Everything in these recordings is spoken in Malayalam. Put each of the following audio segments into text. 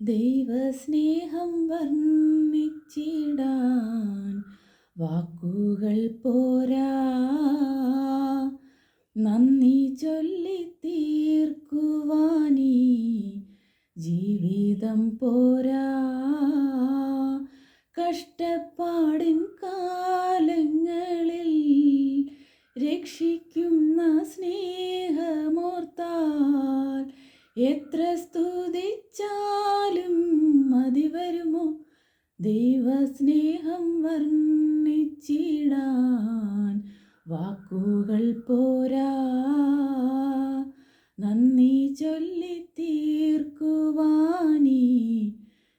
ദൈവസ്നേഹം വർണ്ണിച്ചിടാൻ വാക്കുകൾ പോരാ, നന്ദി ചൊല്ലി തീർക്കുവാനീ ജീവിതം പോരാ. കഷ്ടപ്പാടിൻ കാലങ്ങളിൽ രക്ഷിക്കുന്ന സ്നേഹമോർത്താൽ എത്ര സ്തുതിച്ചാലും മതി വരുമോ? ദൈവസ്നേഹം വർണ്ണിച്ചിടാൻ വാക്കുകൾ പോരാ, നന്ദി ചൊല്ലി തീർക്കുവാനീ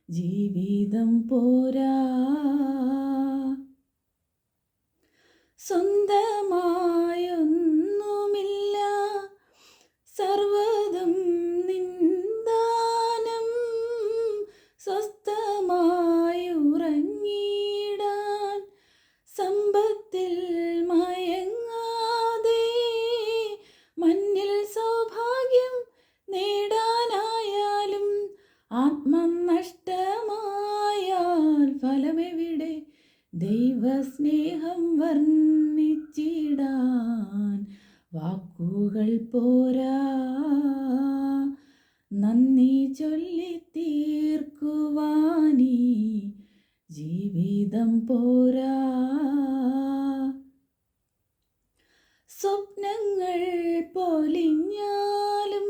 ജീവിതം പോരാ. സ്വന്തമായൊന്നുമില്ല, സർവ്വതും നിന്ദാനം. സ്വസ്ഥമായുറങ്ങിടാൻ സമ്പത്തിൽ മയങ്ങാതെ, മഞ്ഞിൽ സൗഭാഗ്യം നേടാനായാലും ആത്മം നഷ്ടമായാൽ ഫലമെവിടെ? ദൈവസ്നേഹം വർണ്ണിച്ചിടാൻ വാക്കുകൾ പോരാ, നന്ദി ചൊല്ലി തീർക്കുവാനീ ജീവിതം പോരാ. സ്വപ്നങ്ങൾ പൊലിഞ്ഞാലും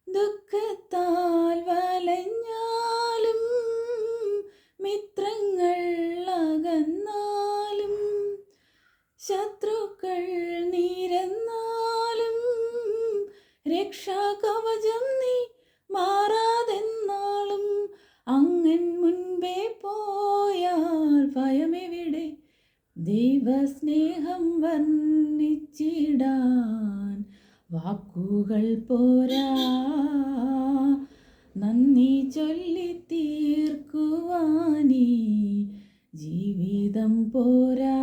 ദുഃഖത്താൽ വലഞ്ഞാലും, മിത്രങ്ങൾ അകന്നാലും, ശത്രുക്കൾ നിരന്നാലും, രക്ഷാകവചം നീ മാറാതെന്നാളും, അങ്ങൻ മുൻപേ പോയാൽ ഭയമെവിടെ? ദൈവസ്നേഹം വർണ്ണിച്ചിടാൻ വാക്കുകൾ പോരാ, നന്ദി ചൊല്ലി തീർക്കുവാനീ ജീവിതം പോരാ.